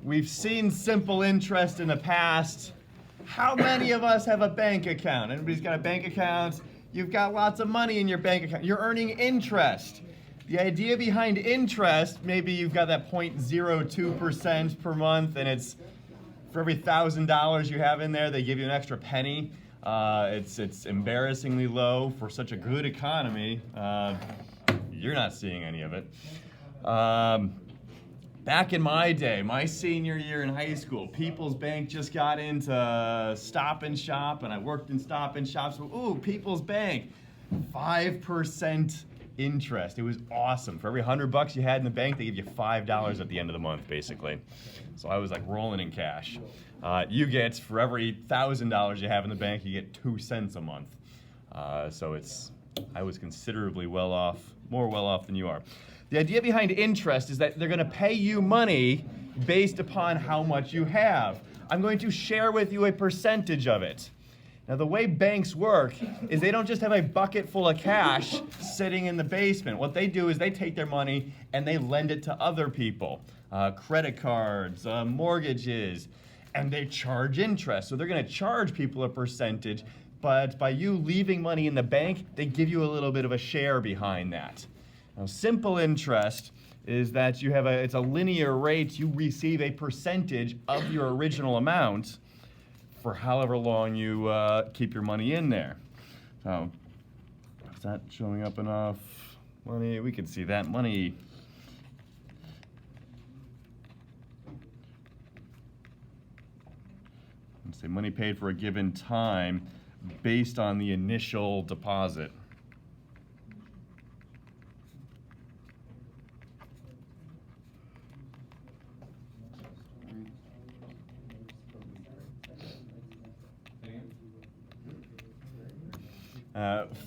We've seen simple interest in the past. How many of us have a bank account? Anybody's got a bank account? You've got lots of money in your bank account. You're earning interest. The idea behind interest, maybe you've got that 0.02% per month, and it's for every $1,000 you have in there, they give you an extra penny. It's embarrassingly low for such a good economy. You're not seeing any of it. Back in my day, my senior year in high school, People's Bank just got into Stop and Shop, and I worked in Stop and Shop. So, ooh, People's Bank, 5% interest. It was awesome. For every $100 you had in the bank, they give you $5 at the end of the month, basically. So I was like rolling in cash. You get, for every $1,000 you have in the bank, you get 2 cents a month. So I was considerably well off, more well off than you are. The idea behind interest is that they're going to pay you money based upon how much you have. I'm going to share with you a percentage of it. Now, the way banks work is they don't just have a bucket full of cash sitting in the basement. What they do is they take their money and they lend it to other people, credit cards, mortgages, and they charge interest. So they're going to charge people a percentage, but by you leaving money in the bank, they give you a little bit of a share behind that. Now, simple interest is that it's a linear rate. You receive a percentage of your original amount for however long you keep your money in there. So, is that showing up enough? Money, we can see that money. Let's say money paid for a given time based on the initial deposit.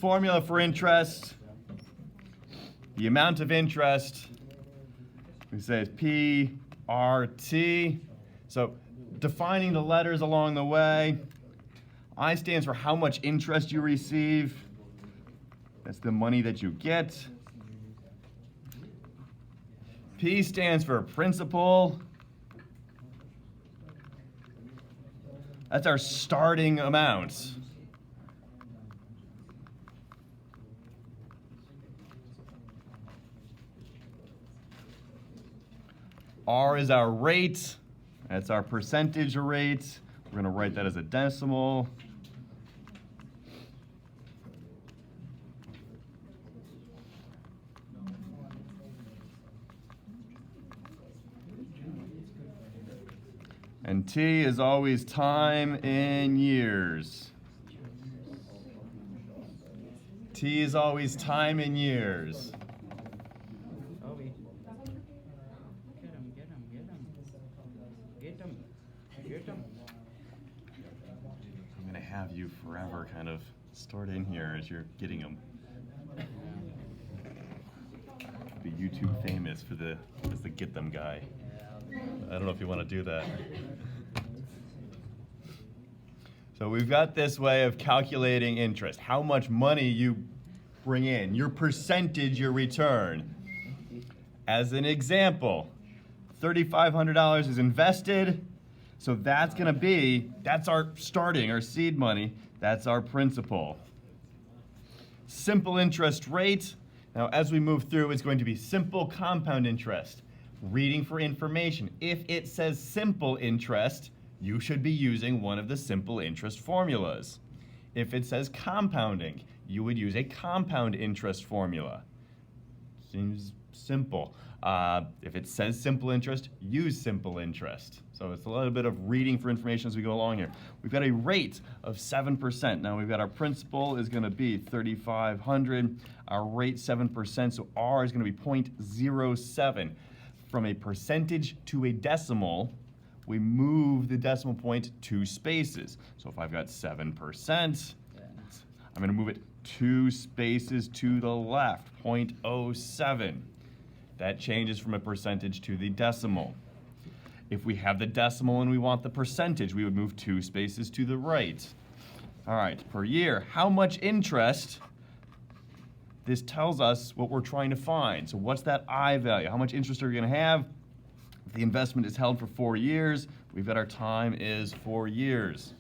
Formula for interest, the amount of interest, we say is PRT. So defining the letters along the way. I stands for how much interest you receive. That's the money that you get. P stands for principal. That's our starting amount. R is our rate. That's our percentage rate. We're going to write that as a decimal. And T is always time in years. T is always time in years. I'm going to have you forever kind of stored in here as you're getting them. Be YouTube famous as the get them guy. I don't know if you want to do that. So we've got this way of calculating interest. How much money you bring in, your percentage, your return. As an example, $3,500 is invested. So that's going to be, that's our starting, our seed money. That's our principal. Simple interest rate. Now, as we move through, it's going to be simple compound interest. Reading for information. If it says simple interest, you should be using one of the simple interest formulas. If it says compounding, you would use a compound interest formula. Seems simple. If it says simple interest, use simple interest. So it's a little bit of reading for information as we go along here. We've got a rate of 7%. Now we've got our principal is going to be $3,500. Our rate 7%, so R is going to be 0.07. From a percentage to a decimal, we move the decimal point 2 spaces. So if I've got 7%, I'm going to move it 2 spaces to the left, 0.07. That changes from a percentage to the decimal. If we have the decimal and we want the percentage, we would move 2 spaces to the right. All right, per year, how much interest? This tells us what we're trying to find. So what's that I value? How much interest are we going to have? The investment is held for 4 years. We've got our time is 4 years.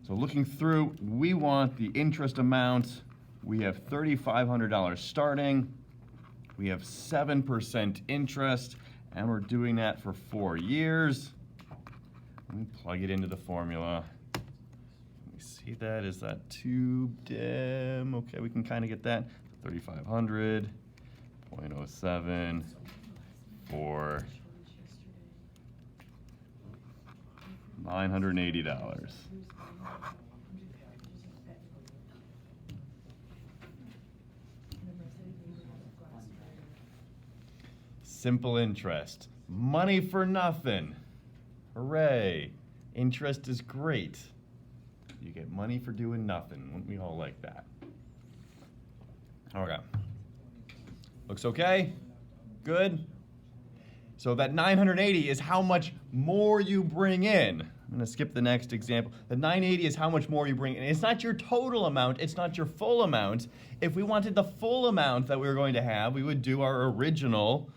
So looking through, we want the interest amount. We have $3,500 starting. We have 7% interest, and we're doing that for 4 years. Let me plug it into the formula. Let me see that. Is that too dim? Okay, we can kind of get that. 3,500, 0.07 for $980. Simple interest. Money for nothing. Hooray. Interest is great. You get money for doing nothing. Wouldn't we all like that? Okay. Looks okay? Good? So that 980 is how much more you bring in. I'm going to skip the next example. The 980 is how much more you bring in. It's not your total amount. It's not your full amount. If we wanted the full amount that we were going to have, we would do our original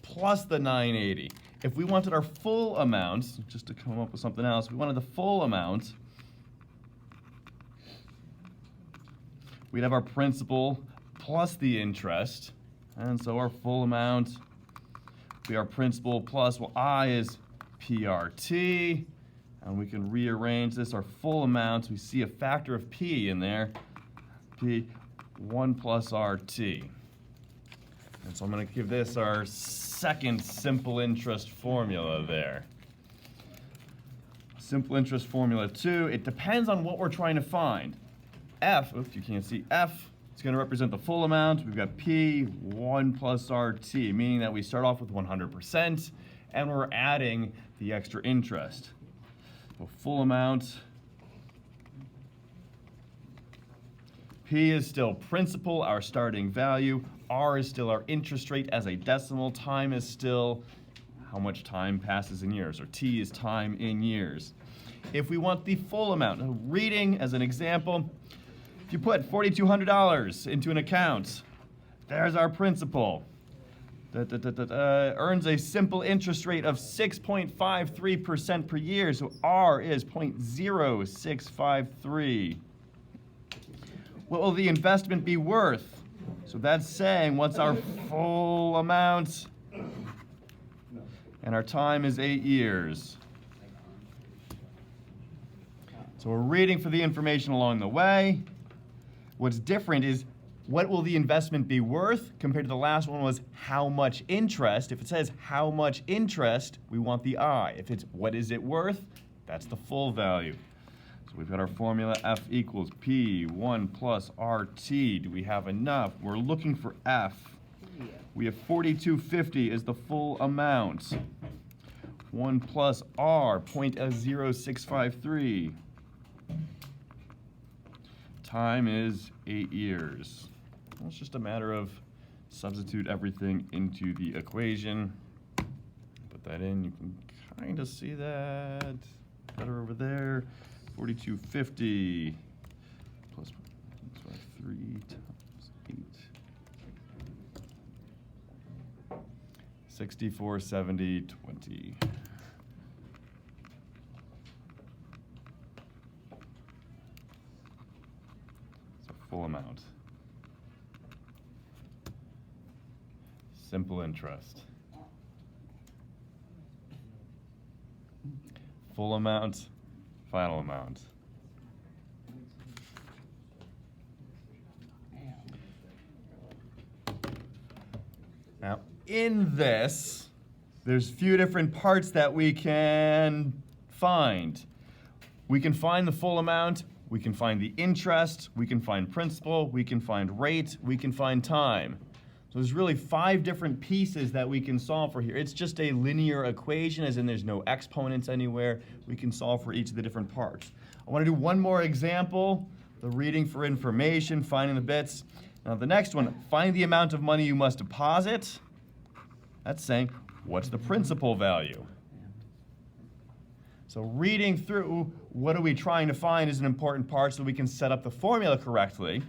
plus the 980. If we wanted our full amount, just to come up with something else, if we wanted the full amount, we'd have our principal plus the interest. And so our full amount would be our principal plus, well, I is PRT. And we can rearrange this, our full amounts. We see a factor of P in there. P, 1 plus RT. And so I'm going to give this our second simple interest formula there. Simple interest formula 2, it depends on what we're trying to find. F, oops, you can't see F, it's going to represent the full amount. We've got P, 1 plus RT, meaning that we start off with 100% and we're adding the extra interest. So full amount, P is still principal, our starting value. R is still our interest rate as a decimal. Time is still how much time passes in years, or T is time in years. If we want the full amount, reading as an example, if you put $4,200 into an account, there's our principal. Earns a simple interest rate of 6.53% per year, so R is 0.0653. What will the investment be worth? So that's saying what's our full amount? And our time is 8 years. So we're reading for the information along the way. What's different is what will the investment be worth compared to the last one was how much interest. If it says how much interest, we want the I. If it's what is it worth, that's the full value. So we've got our formula F equals P, 1 plus RT. Do we have enough? We're looking for F. We have 4,250 is the full amount. 1 plus R, 0.0653. Time is 8 years. Well, it's just a matter of substitute everything into the equation. Put that in, you can kind of see that better over there. 4,250 plus 3 times 8. 64, 70, 20. So full amount. Simple interest. Full amount, final amount. Now, in this, there's a few different parts that we can find. We can find the full amount, we can find the interest, we can find principal, we can find rate, we can find time. So there's really 5 different pieces that we can solve for here. It's just a linear equation, as in there's no exponents anywhere. We can solve for each of the different parts. I want to do one more example, the reading for information, finding the bits. Now the next one, find the amount of money you must deposit. That's saying, what's the principal value? So reading through, what are we trying to find is an important part so we can set up the formula correctly.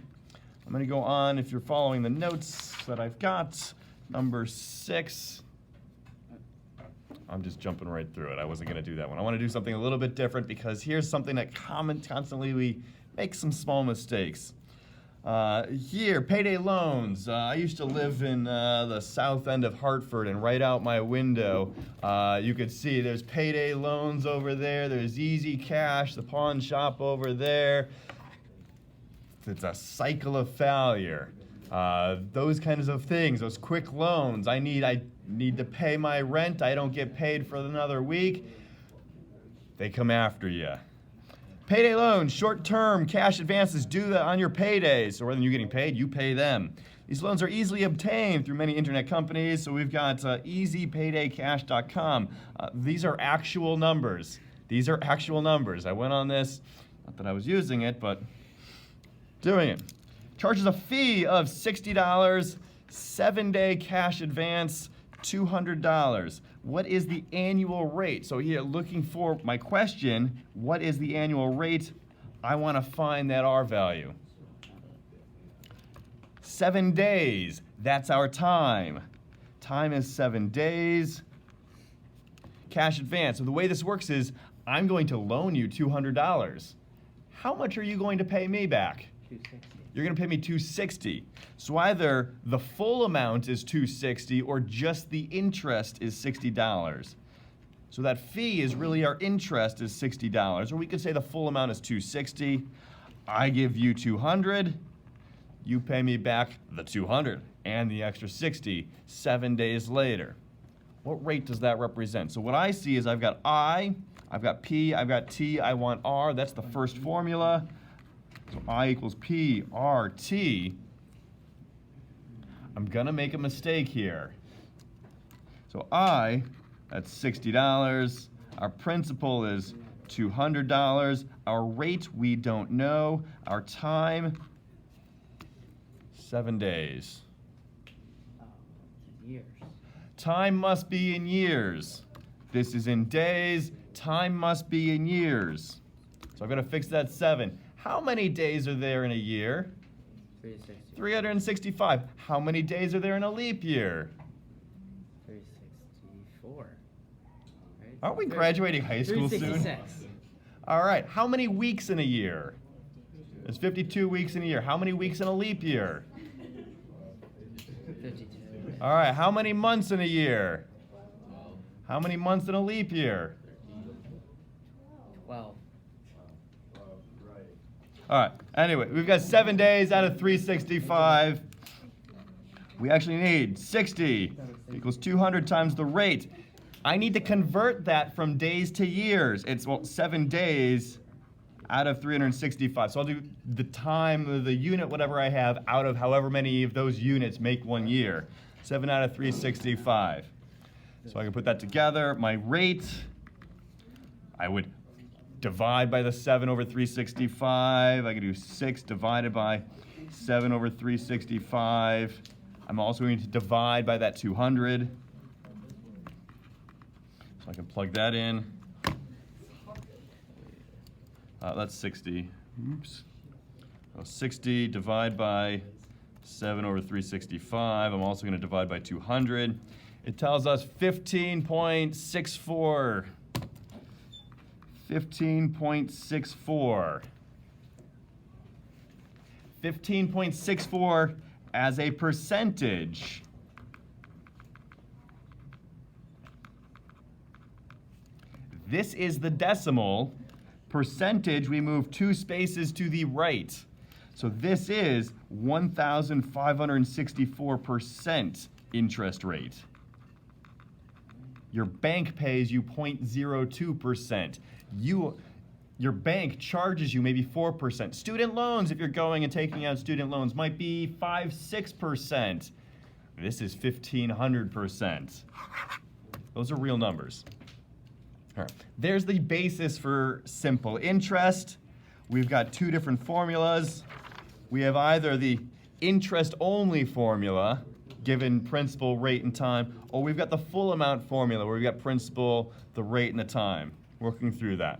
I'm going to go on, if you're following the notes that I've got, number 6. I'm just jumping right through it. I wasn't going to do that one. I want to do something a little bit different because here's something that constantly we make some small mistakes. Here, payday loans. I used to live in the south end of Hartford, and right out my window, you could see there's payday loans over there. There's Easy Cash, the pawn shop over there. It's a cycle of failure. Those kinds of things, those quick loans. I need to pay my rent. I don't get paid for another week. They come after you. Payday loans, short-term cash advances due on your paydays. So rather than you getting paid, you pay them. These loans are easily obtained through many internet companies. So we've got easypaydaycash.com. These are actual numbers. These are actual numbers. I went on this, not that I was using it, but doing it. Charges a fee of $60, 7-day cash advance, $200. What is the annual rate? So here, looking for my question, what is the annual rate? I want to find that R value. 7 days, that's our time. Time is 7 days. Cash advance. So the way this works is I'm going to loan you $200. How much are you going to pay me back? $260. You're going to pay me $260. So either the full amount is $260 or just the interest is $60. So that fee is really our interest is $60. Or we could say the full amount is $260. I give you $200. You pay me back the $200 and the extra $60 7 days later. What rate does that represent? So what I see is I've got I, I've got P, I've got T, I want R. That's the first formula. So I equals P, R, T. I'm going to make a mistake here. So I, that's $60. Our principal is $200. Our rate, we don't know. Our time, 7 days. Years. Time must be in years. This is in days. Time must be in years. So I'm going to fix that 7. How many days are there in a year? 365. How many days are there in a leap year? 364. Right? Aren't we graduating high school soon? 366. All right. How many weeks in a year? There's 52 weeks in a year. How many weeks in a leap year? 52. All right. How many months in a year? How many months in a leap year? 12. All right. Anyway, we've got 7 days out of 365. We actually need 60 equals 200 times the rate. I need to convert that from days to years. It's, well, 7 days out of 365. So I'll do the time, the unit, whatever I have, out of however many of those units make 1 year. 7 out of 365. So I can put that together. My rate, I would divide by the 7 over 365. I can do 6 divided by 7 over 365. I'm also going to divide by that 200. So I can plug that in. That's 60. Oops. So 60 divide by 7 over 365. I'm also going to divide by 200. It tells us 15.64. 15.64. 15.64 as a percentage. This is the decimal. Percentage, we move 2 spaces to the right. So this is 1,564% interest rate. Your bank pays you 0.02%. Your bank charges you maybe 4%. Student loans, if you're going and taking out student loans, might be 5-6%. This is 1,500%. Those are real numbers. All right. There's the basis for simple interest. We've got 2 different formulas. We have either the interest-only formula, given principal, rate, and time, or we've got the full amount formula where we've got principal, the rate, and the time. Working through that.